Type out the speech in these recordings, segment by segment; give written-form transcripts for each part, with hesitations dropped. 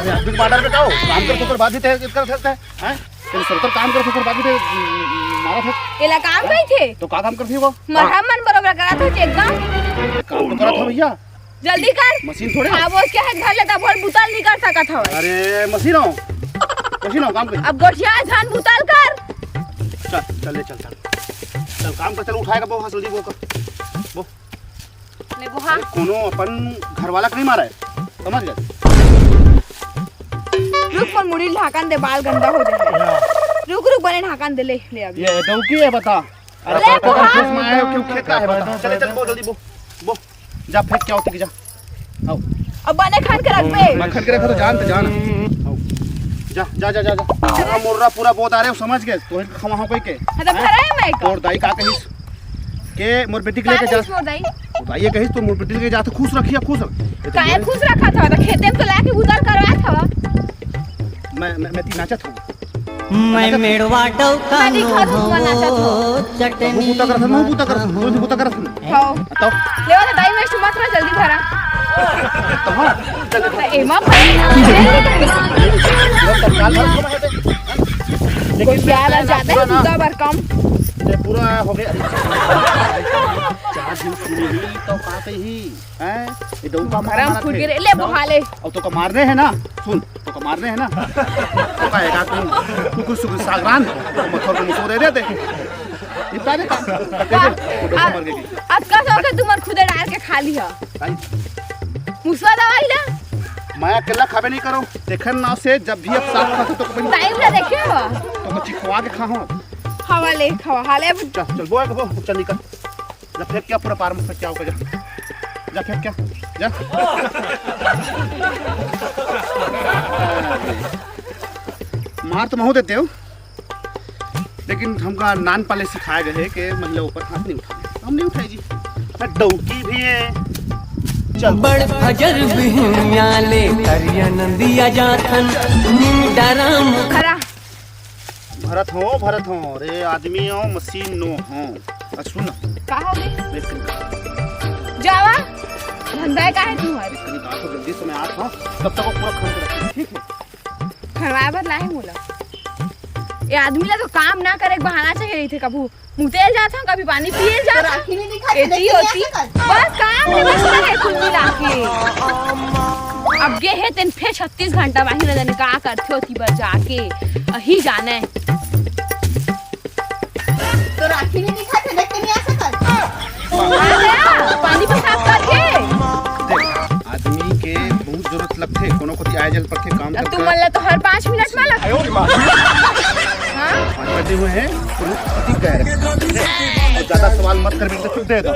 अरे आदमी बाडर बेटा काम कर तो बाद ही ते कर सकता है तेरे सरतर काम कर तो बाद ही मारा था एला काम कई थे तो का काम करती हो मरहम मन बरोबर करा था एकदम काम तो करा था भैया जल्दी कर मशीन थोड़े हां वो क्या है घर लेता बोल बुताल नहीं कर सकत हो अरे मशीन हो काम कर अब गोठिया धान बुताल कर चल काम कर चल उठाएगा वो जल्दी वो ले बुहा कोनो अपन घर वाला नहीं मारा है समझ गए रुक पर मुड़ी ढाकन दे बाल गंदा हो जाए रुक बने ढाकन दे ले अब ये डौकी है बता अरे खेत में आए क्यों खेत का है बता चल वो जल्दी वो जा फेंक क्या होती जा आओ अब बने खान के रख पे मैं खन के रखा तो जान आओ जा मोररा पूरा बहुत आ रहे हो समझ गए तो वहां कोई के तो खरा है मैं और दाई का कहिस के मोर बेटी के लेके जा बताइए कहिस तो मोर बेटी के जा तो खुश रखिए खुश काहे खुश रखा था तो खेते में तो लाके उधर करवा था मैं ती नाचत हूं मैं मेड़वा डौका नो हो चटनी बूता कर हां तो ले वाला दाई वेस्ट मत रहा जल्दी भरा तो एमा भाई लेकिन क्या ला जाते हैं पूरा बार कम ये पूरा हो गया 4 दिन सुनी तो पाते ही हैं ये डौका मारा फुट गिरे ले बुहाले अब तो का मारने हैं ना सुन तो का मारने हैं ना तो कहेगा तू कुछ सागरान मथुर को मुसो दे देते इतना दे मर गई अब का सो तुम खुदे डाल के खा लिया मुसवा दवाई ला मैं अकेला खाबे नहीं करो देखन ना से जब भी अब साथ खाते तो कभी टाइम ना देखियो तो कुछ खवा के खाओ हवा ले खवा हाले चल वो चल निकल जा फेंक क्या पूरा पार में फेंक क्या होगा जा फेंक क्या जा मार तो महू देते हो लेकिन हमका नान पाले सिखाया गए कि महिला ऊपर हाथ नहीं उठाए हम नहीं उठाए जी मैं डौकी भी है चल बड़ फजर बिहनिया ले करिया नंदिया जाथन डराम खरा भरत हो रे आदमी हो मशीन नो हो सुन का हो गई जावा धंधा का है तुम्हारी तो जल्दी से मैं आ था तब तक वो पूरा खन के रख ठीक है खरवाए बदला है मोला ये आदमी ला तो काम ना करे बहाना चाहिए रही थे कबू मुतेल जाता हूं कभी पानी पिए जा राखी नहीं दिखा एती होती बस काम नहीं बस करे कुछ राखी अब गे है तेन फे 36 घंटा बाहर जाने का करथे होती बर जाके ही जाने तो राखी नहीं दिखा थे देख के नहीं आ सकत पानी पेशाब करके आदमी के बहुत जरूरत लगथे कोनो कोती आए जल पर के काम अब तुम मला तो हर 5 मिनट में लग हां 5 बजे हुए हैं तो ठीक कह रहे ज्यादा सवाल मत कर बेटा चुप दे दो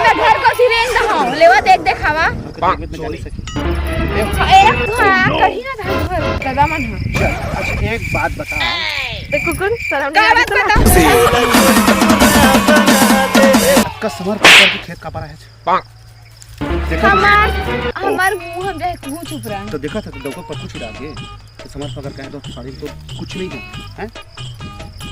मैं घर को सिरेंज दहूं लेवा देख खावा एक कहीं ना था कदम है अच्छा एक बात बता कुकुन शर्म नहीं बात बता का समर पर के खेत का पड़ा है हमार मुंह हम जाए क्यों चुप रहा तो देखा था डॉक्टर पर कुछ डाल दिए तो समर पकड़ कहे तो साड़ी तो कुछ नहीं है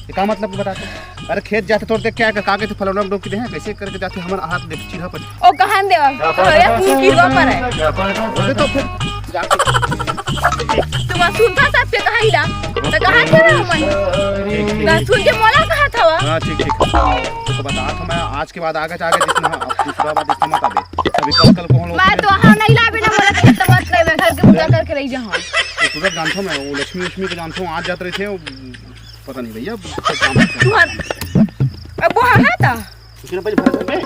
ये का मतलब बताते अरे खेत जाते तो देख क्या कागे तो फलौना डोक के हैं कैसे करके जाते हमारा हाथ देख चीरा पर ओ कहां देवा या तू गिरवा पर है तो फिर जाके तुम सुनता सब पे कहां हिला तो कहां थे हम ना सुन के मोला कहां था हां ठीक तो बता था मैं आज के बाद आगे जितना दूसरा बात इसमें मत आवे अभी कल को हम लोग मैं तो हां नहीं लाबे ना मोला खेत मत ले मैं घर के पूजा करके रही जा हां तो तुझे जानता मैं वो लक्ष्मी को जानता हूं आज जाते रहे थे पता नहीं भैया अब वो है था उसने बज भर में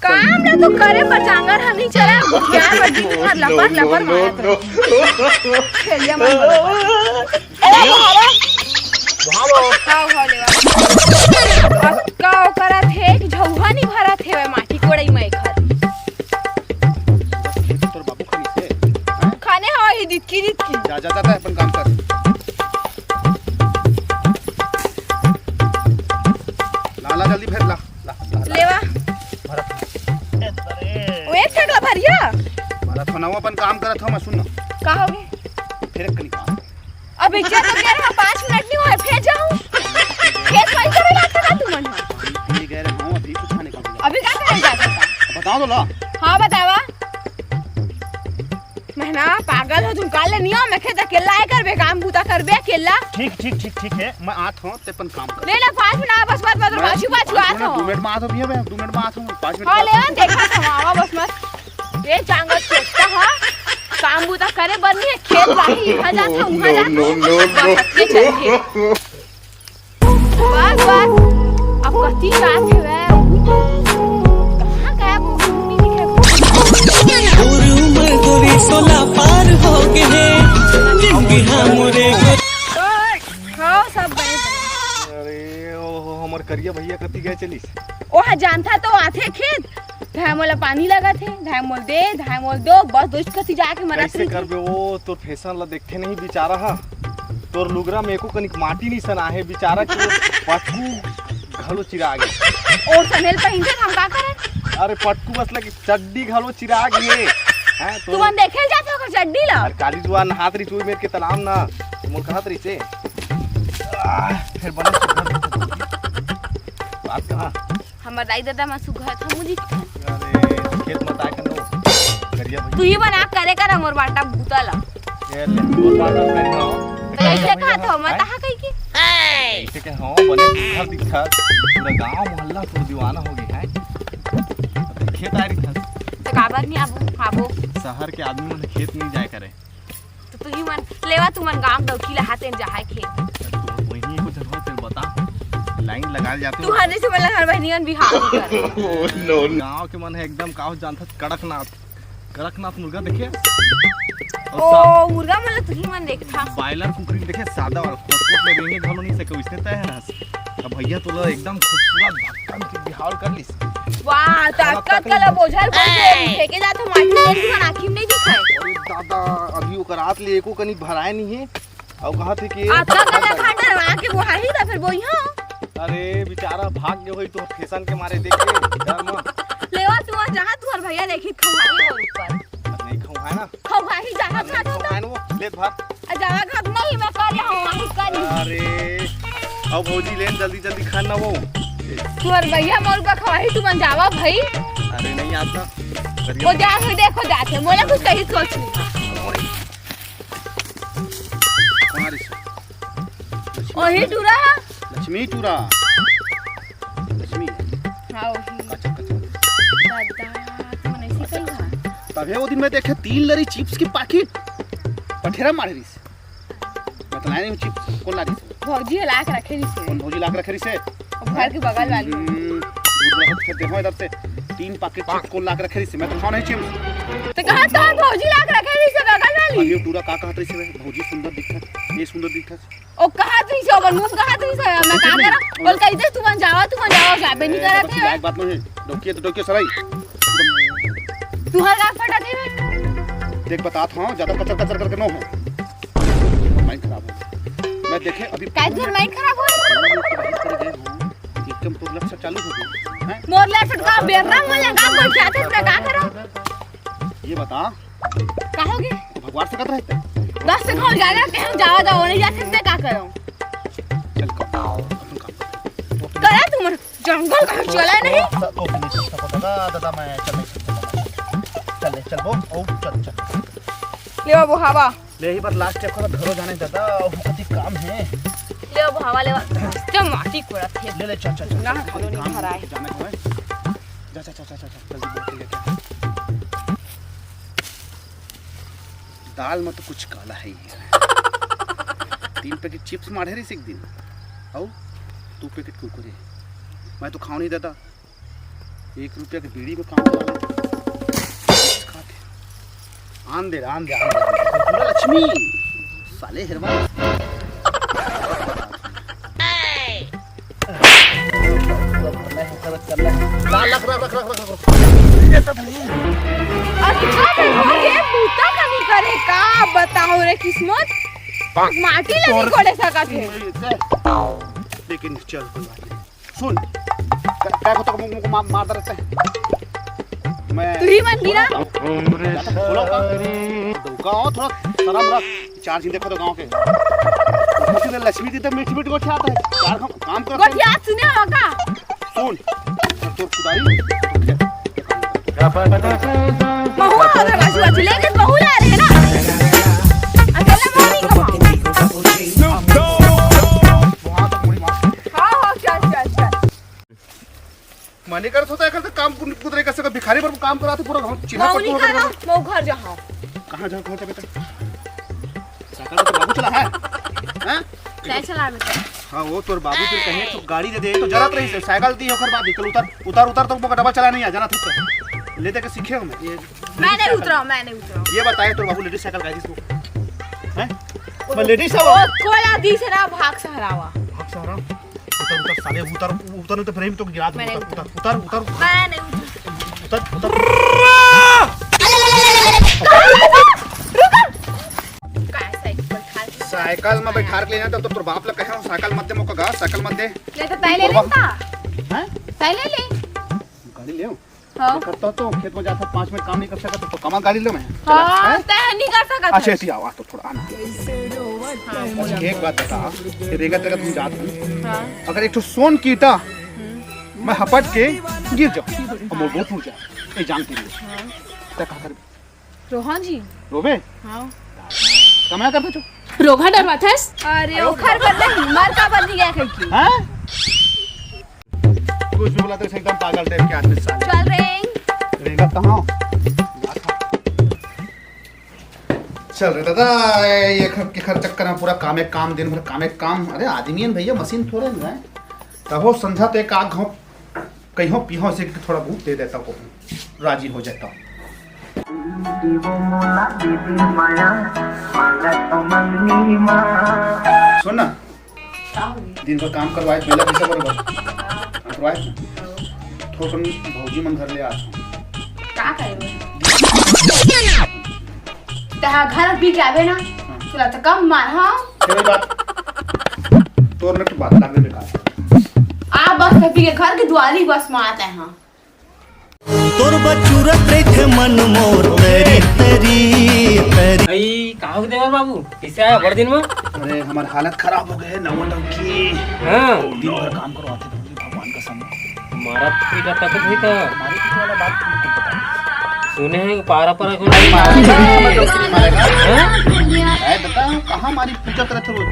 काम ना तो करे पर जांगर हम नहीं चला क्या बड़ी तुम्हार लपर मारत खेलिया मन ए हरे भागो खाओ लेवा काओ करा थे झौहा नहीं भरा थे वे माटी कोड़ई में खा तोर बाबू खानी से खाने हवा ही दितकी जा अपन काम कर ला जल्दी फेर ला लेवा ओ एक ठकला भरिया मारा तो नवा अपन काम करत हो मैं सुन का होगे फिर कनी काम अब इज्जत तो कह रहा 5 मिनट नहीं हुए फिर जाऊं खेत वाई करे ना था तुम मन ये कह रहे हो अभी कुछ खाने का अभी क्या करे जाता बताओ तो ला हां बतावा पागल हो तुम काले नियो मैं खेत अकेला है करबे काम बूता करबे अकेला ठीक है मैं आत हूं ते अपन काम कर ले ले 5 मिनट बस मत बदल बाजू बाजू आत हो 2 मिनट में आत हो भैया 2 मिनट में आत हूं 5 मिनट हां ले देखा समावा बस मत ये चांगत खेतता हां काम बूता करे बनी है खेत बाही इहा जात हूं उहा जात नो बस अब कती बात है वे कहां गया वो नहीं दिखे और उम्र गोरी 16 पार हो गए जिंदगी हमरे हां सब बने अरे ओ हमर करिया भैया कति गए चलिस ओहा जानता तो आथे खेत धामोला पानी लगा थे धामोल दे धामोल दो बस दोस्त कसी जाके मरत कैसे करबे ओ तोर फैशन ला देखते नहीं बेचारा हा तोर लुगरा में एको कनिक माटी नहीं सना है बेचारा के पटकू घलो चिरा गए और सनेल पहिन के हम का करे अरे पटकू बस लगी चड्डी घलो चिरा गए हैं तू मन देखे जाते हो चड्डी ला अरे काली जुआन हाथ री चुई मेर के तलाम ना मोर कहत रही से फिर बने बात कहां हमर दाई दादा मा सुघत हम मुझे अरे खेत मत आ कनो करिया भैया तू ही बना करे कर मोर बाटा भूतला ये ले बोल बात करी ना ऐसे कहा तो मत हा कहि के ऐसे के हां बने घर दिखा पूरा गांव मोहल्ला तो दीवाना हो गई है खेत आ रही था तो काबर नहीं आबो शहर के आदमी मन खेत नहीं जाए करे तो तू ही मन लेवा तू मन गांव दौकी ला हाथे जाए खेत तो वही को जगह चल बता लाइन लगा जाते तू हर से वाला हर बहनियन बिहार कर नो गांव के मन है एकदम काहो जानता कड़कनाथ मुर्गा देखे ओ मुर्गा मतलब तू ही मन देखता बॉयलर कुकरी देखे सादा और कोट में रहेंगे घलो नहीं सके इसने तय है ना अब भैया तो एकदम खूबसूरत भक्कम के बिहार कर लिस वाह ताकत कला बोझल फेंके जात हो माटी में भी आंखी में नहीं दिखाए अरे दादा अभी ओकर रात ले एको कनी भराए नहीं है और कहा थे कि आता कला खाटर आ के वो हाही दा फिर बोई हां अरे बेचारा भाग गए होई तो फैशन के मारे देख के डर में लेवा तू जहां तू और भैया देखी खवाई और ऊपर नहीं खाऊ है ना खवाई जहां खा तो है ना वो ले भात जहां खा नहीं मैं कर रहा हूं आही कर अरे अब भौजी लेन जल्दी खाना वो तू और भैया मोर का खवाई तू बन जावा भाई अरे नहीं आता वो जा हो देखो जाते मोला कुछ कहीं सोच नहीं ओही टूरा लक्ष्मी टूरा लक्ष्मी हां ओही अच्छा दादा तू नहीं सिकल था तबे वो दिन में देखे 3 लरी चिप्स की पैकेट पठेरा मारे रिस बतलाए नहीं चिप्स कौन ला रिस भौजी लाख रखे नी से कौन भौजी लाके रखे रिस है घर के बगल वाली दूर रख के देखो इधर से 3 पैकेट चिप्स कौन लाके रखे रिस मैं तो खाओ नहीं चिप्स तो कहां तो भौजी लाख रखे नी से बगल वाली अभी टूरा का कहत रिस भौजी सुंदर दिखत ये सुंदर दिखत ओ कहा तू से ओवर मुंह कहा तू से मैं का करा बोल कहि दे तू मन जावा जाबे नहीं करत है एक बात नहीं डोकिए तो डोकिए सराई तू हर का फटा दे देख बताता हूं ज्यादा कचर करके ना हो माइंड खराब हो मैं देखे अभी काय दूर माइंड खराब हो एकदम तो लक्ष्य चालू हो गई हैं मोर ले फटका बेरना मोला का कोई चाहते मैं का करो ये बता कहोगे भगवान से कत रहते 10 से खाओ जाना कहीं जावा जाओ नहीं जा सकते का करो चल अपन काम करा तुम जंगल का चला नहीं दादा मैं चल वो ओ चल ले वो हवा ले ही बार लास्ट स्टेप का घरो जाने दादा वो कति काम है ले वो हवा ले तो माटी कोड़ा थे ले चल ना खालो नहीं भरा है जाने को है जा जल्दी बोल लेके दाल में तो कुछ काला है ही 3 पैकेट चिप्स मारे रही एक दिन आओ 2 पैकेट कुरकुरे मैं तो खाओ नहीं देता 1 रुपया की बीड़ी में काम खाते आन दे पूरा लक्ष्मी साले हिरवा करे का बताओ रे किस्मत माटी लगी कोड़े सका थे लेकिन चल कोई बात नहीं सुन क्या होता मुझको मारता रहता है मैं तू ही मन गिरा बोलो गाँव थोड़ा शर्म रख 4 दिन देखो तो गाँव के लक्ष्मी दी तो मीठी मीठी गोठी आता है 4 काम कर गोठी आज सुने होगा सुन तो खुदाई महू आ रहा है बाजू लेके महू ला रहे हैं ना कुदरे कैसे का भिखारी पर काम कराते पूरा गांव चिन्हा मौनी पट्टू का हो ना गया। मऊ घर जाओ। कहां जाओ बेटा? साइकिल तो बाबू चला है हैं? ले चला बेटा। हाँ वो तोर बाबू फिर कहे तो गाड़ी दे दे तो जरूरत रही से साइकिल दी होकर बाद निकल उतर तो डबल चला नहीं आ जाना ठीक ले दे के सीखे हो मैं नहीं उतरा। ये बताए तोर बाबू लेडीज साइकिल गाड़ी इसको हैं? मैं लेडीज है वो कोई आदि से ना भाग सहरावा। भाग सारा उतर साले उतर तो फ्रेम तो गिरा मैंने उतर मैं नहीं उतर साइकिल में बैठा के लेना तो तोर बाप ला कहे साइकिल मत दे मोका गा साइकिल मत दे ले तो पहले लेता। हैं? पहले ले। गाड़ी ले हाँ करता तो खेत में जाता 5 मिनट काम नहीं कर सकता तो कमा गाड़ी ले मैं हाँ तय नहीं कर सकता। अच्छा ऐसी आवाज तो थोड़ा आना अच्छा एक बात बता कि रेगा तेरा तुम जात हो हाँ अगर एक तो सोन की ईटा मैं हपट के गिर जाऊं और मोर बहुत टूट जाए ये जानती है क्या कर रोहन जी। रोबे हाँ कमाया करते छो रोगा डरवा था। अरे ओखर कर नहीं मर का बंदी गया कहीं की। हैं कुछ भी बोला तो एकदम पागल टाइप के आदमी साले चल रेंग रेगा कहां चल रे दादा ये खर चक्कर में पूरा काम दिन भर काम अरे आदमी है भैया मशीन थोड़े ना है तब वो समझा तो एक आग घों कहीं पीहो से थोड़ा बहुत दे देता को राजी हो जाता सुन ना दिन भर काम करवाए पहला कैसे करोगे करवाए थोड़ा भौजी मन घर ले आ का करे तहा घर भी जावे ना तुला तो कम मार। हाँ कोई बात तोर ने बात लागे बेकार आप बस कभी के घर के द्वारी बस में आते हैं। तोर बचूरत रहे मन मोर तेरी भाई कहाँ हो देवर बाबू कैसे आया बड़े दिन में? अरे हमारी हालत खराब हो गए नवन की हाँ दिन भर काम करवाते थे भगवान का सामने मारा पीटा तक हुई तो हमारी किसी वाला बात तुमको पता है सुने हैं पारा पारा को है बता कहाँ हमारी पूजा करे थे वो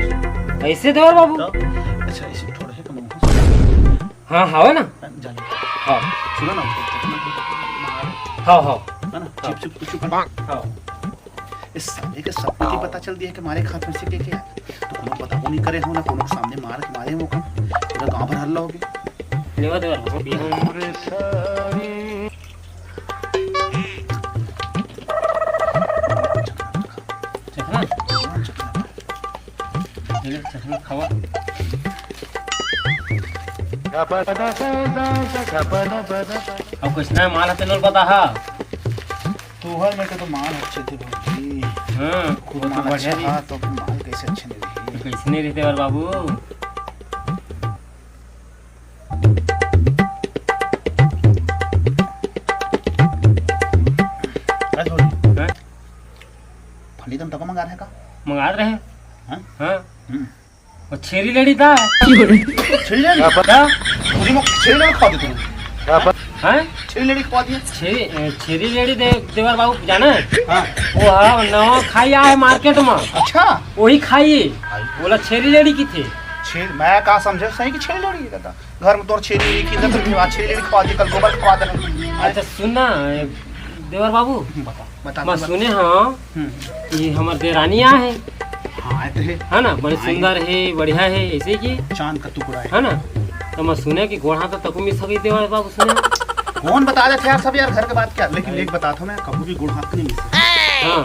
ऐसे देवर बाबू? अच्छा ऐसे थोड़ा है कम हाँ हाँ ना जाने हाँ सुनो ना हाँ हाँ है ना चिप कुछ हाँ इस साले के सब की पता चल दिया कि हमारे खात में से क्या तो कोनो पता वो नहीं करे हो ना कोनो सामने मार के मारे हो कम पूरा गांव भर हल्ला हो गया लेवा देवर बाबू चखना चखना खावा अब कुछ ना माला तेल बता हा तोहर में तो माल अच्छे थे भाई हाँ खूब माल अच्छा था तो फिर माल कैसे अच्छे नहीं रहे कैसे नहीं रहते और बाबू अरे थोड़ी हाँ? फली तुम तक मंगा रहे का मंगा रहे हैं हाँ? हाँ हम्म और छेरी लड़ी था छेली लड़ी क्या पूरी में छेली लड़ी खा दी तुमने हाँ छेली लड़ी खा दी छेरी लड़ी देवर बाबू जाना है हाँ वो हाँ नवा खाई आए मार्केट में अच्छा वही खाइए बोला छेरी लड़ी की थी छेल मैं का समझे सही कि छेली लड़ी दादा घर में तोर छेली लड़ी की इधर फिर छेली लड़ी खा दी कल गोबर खा देना अच्छा सुनना देवर बाबू बता मैं सुने हाँ ये हमारे देरानिया है हाँ तो है ना बड़े सुंदर है बढ़िया है ऐसे की चांद का टुकड़ा है है ना तो मैं सुने कि घोड़ा तो तक मिस गई देवर बाबू सुने कौन बता देते यार सब यार घर के बात क्या लेकिन एक बता था मैं कभी भी गुड़ हाथ नहीं मिलता हाँ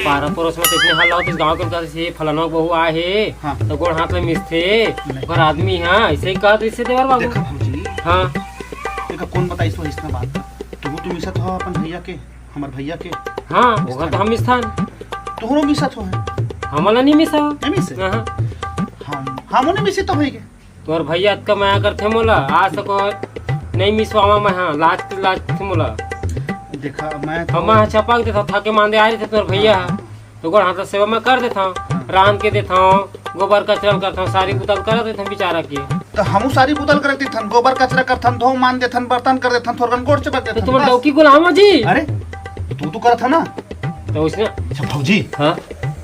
पारा पड़ोस में किसने हाल इस गांव के से फलाना बहू आए है हाँ। तो गोड़ हाथ में मिस थे घर आदमी है ऐसे ही कहा तो इससे देवर बाबू देखा भौजी हाँ देखा कौन बता इस इसमें बात तू मिसा तो अपन भैया के हमार भैया के हाँ होगा तो हम स्थान तोहरो मिसा तो है हमारा नहीं मिसा नहीं मिसे हाँ हम नहीं मिसे तो भाई के तोर भैया का माया करते मोला आ सको नहीं मिसवामा मैं हाँ लाज थे मोला देखा मैं तो हम छपा देता था के मांदे आ रहे थे तोर भैया तो गोड़ हाथ सेवा मैं कर देता हूँ रान के देता हूँ गोबर कचरा करता हूँ सारी बुतल कर देता हूँ बेचारा की तो हमू सारी बुतल करती थन गोबर कचरा करथन धो मान देथन बर्तन कर देथन थोरगन गोड़ चबक तो देथन तुम्हारे डौकी गुलाम जी अरे तू करत है ना तो उसने अच्छा भौजी हाँ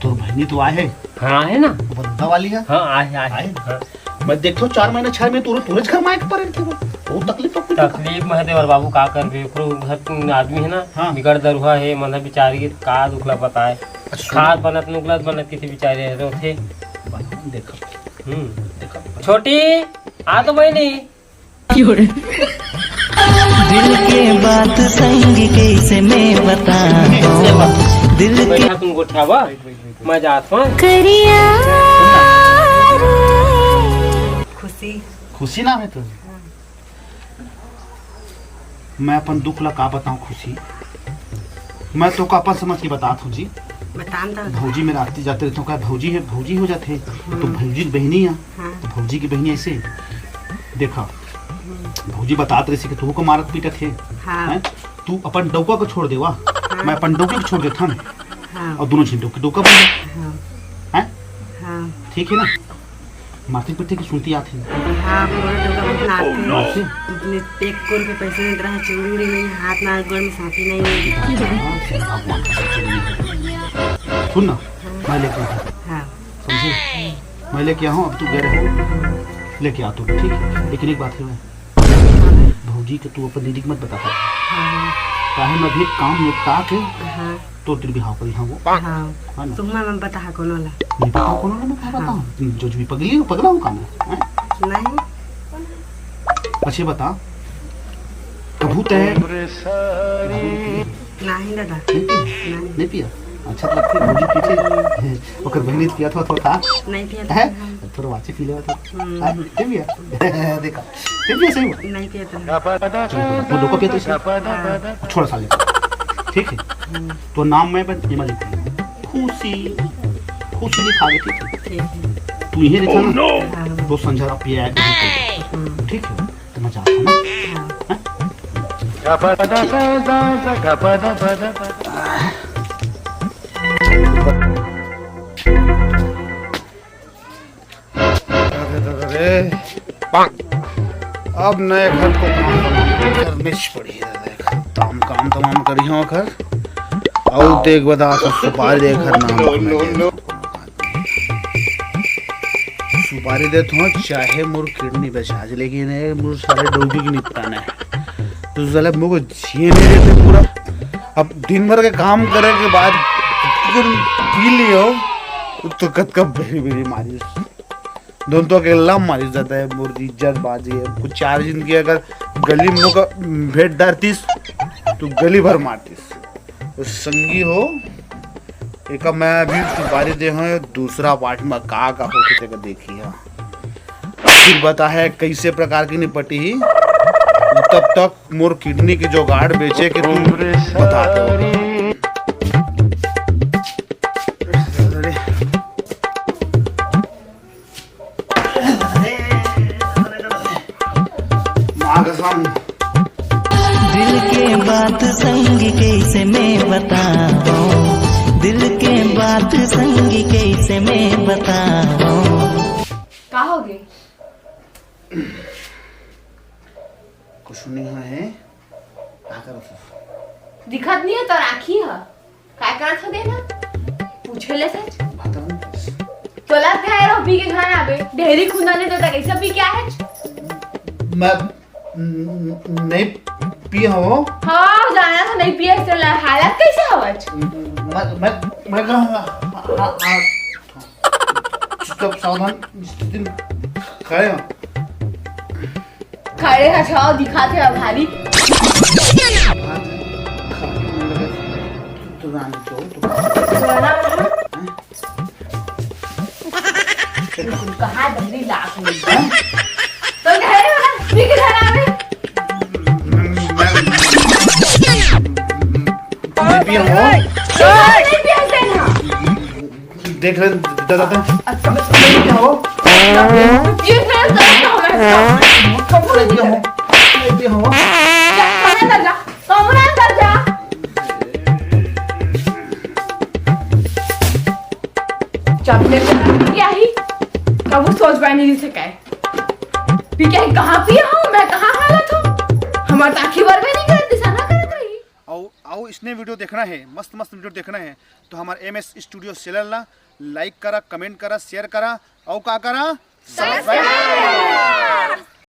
तोर बहनी तो आए है हाँ है ना बंदा वाली है हाँ आए आए आए? हाँ। मैं देखो 4 महीने 6 महीने तोरे घर माइक पर रहती वो बहुत तकलीफ हो तकलीफ में है देवर बाबू का कर भी घर आदमी है ना हाँ। बिगड़ दरुआ है मन बिचारी का दुखला बताए अच्छा खाद बनत नुगलत बनत किसी बिचारे रो थे देखो देखो छोटी आ तो बहनी दिल के बात संग कैसे मैं बताऊं दिल के बैठा तुम गोठियावा मैं जात हूँ खुशी ना है तो मैं अपन दुख ला का बताऊं खुशी मैं तो का अपन समझ के बतात हूँ जी भौजी मेरा आते जाते रहते का भौजी है भौजी हो जाते तो भौजी की बहनी है तो भौजी की बहनी ऐसे देखा भौजी बतात रही कि तू को मारत पीटत है हैं? तू अपन डौका को छोड़ देवा मैं अपन डौके को छोड़ देता हूँ और दोनों झिंडो के डौका बन जाए हैं ठीक है ना मारती पिटती की सुनती आती है सुन ना मैं लेके समझे मैं लेके आऊँ अब तू गए रहे लेके आ तू ठीक है लेकिन एक बात है भौजी के तू अपन दीदी मत बता काहे मैं भी काम निपटा के तो तेरे बिहाव करी हाँ वो हाँ ना तुम्हें बता कोनो ला नहीं पता कौन मैं क्या बताऊँ जो भी पगली हो पगला हूँ का मैं नहीं अच्छे बता कबूत है नहीं दादा नहीं पिया अच्छा तो फिर भौजी पीछे ओकर बहनी पिया था नहीं पिया है थोड़ा वाचे पी लेवा तो नहीं पिया देखा नहीं पिया सही हुआ नहीं पिया था वो लोग पिया तो छोड़ा साले ठीक है तो नाम मैं इमा लिखती खुशी खुशी लिखा दे ठीक है तू यही लिखा ना तो संजरा पिया ठीक है तो मैं जाता हूँ ना अब नए घर को करने पड़ी है काम काम तमाम करी हो घर और देख बता सुपारी दे घर नाम सुपारी दे तो चाहे मुर किडनी बेचा लेकिन मुर सारे डोगी की निपटाना है तो साले मुझको जीने देते पूरा अब दिन भर के काम करे के बाद पी लियो तो कद कब बेरी बेरी मारी दोनों तो अकेला मारी जाता है मुर्गी इज्जत बाजी है कुछ 4 दिन की अगर गली में का भेंट डारतीस तो गली भर मारतीस तो संगी हो एक मैं अभी सुपारी दे हूँ दूसरा पार्ट में का होते थे देखी है फिर बता है कैसे प्रकार की निपटी ही तब तक मोर किडनी की जो गार्ड बेचे के तुम बता दो दिल के बात संग कैसे मैं बताऊं दिल के बात संग कैसे मैं बताऊं का हो गई कुछ नहीं है दिखत नहीं है तो राखी है काय करत हो देना पूछे ले सच तोला काय रो पी के घर आवे ढेरी खुदा ने तो कैसे पी क्या है मैं नहीं पिया हो हाँ जाना था नहीं पिया तो हालत कैसे हवच मैं कहा चुप सावधान दिन खड़े हो खड़े हटाओ दिखाते हो भारी तो रानी तो कहाँ दंडी लाख में तो घर में घर आवे नहीं पिया हो नहीं पिया से ना देख रहे दादा अच्छा क्या हो ये क्या करता हूँ मैं नहीं पिया हो नहीं पिया हो कहाँ कर जा कमरा कर जा चपले क्या ही कब सोच पाए नहीं से क्या पी क्या कहाँ पिया हूँ मैं कहाँ हालत हूँ हमारे ताकि वर में नहीं करती सना करत रही आओ इसने वीडियो देखना है मस्त मस्त वीडियो देखना है तो हमारे MS स्टूडियो चैनल ला लाइक करा कमेंट करा शेयर करा और का करा सब्सक्राइब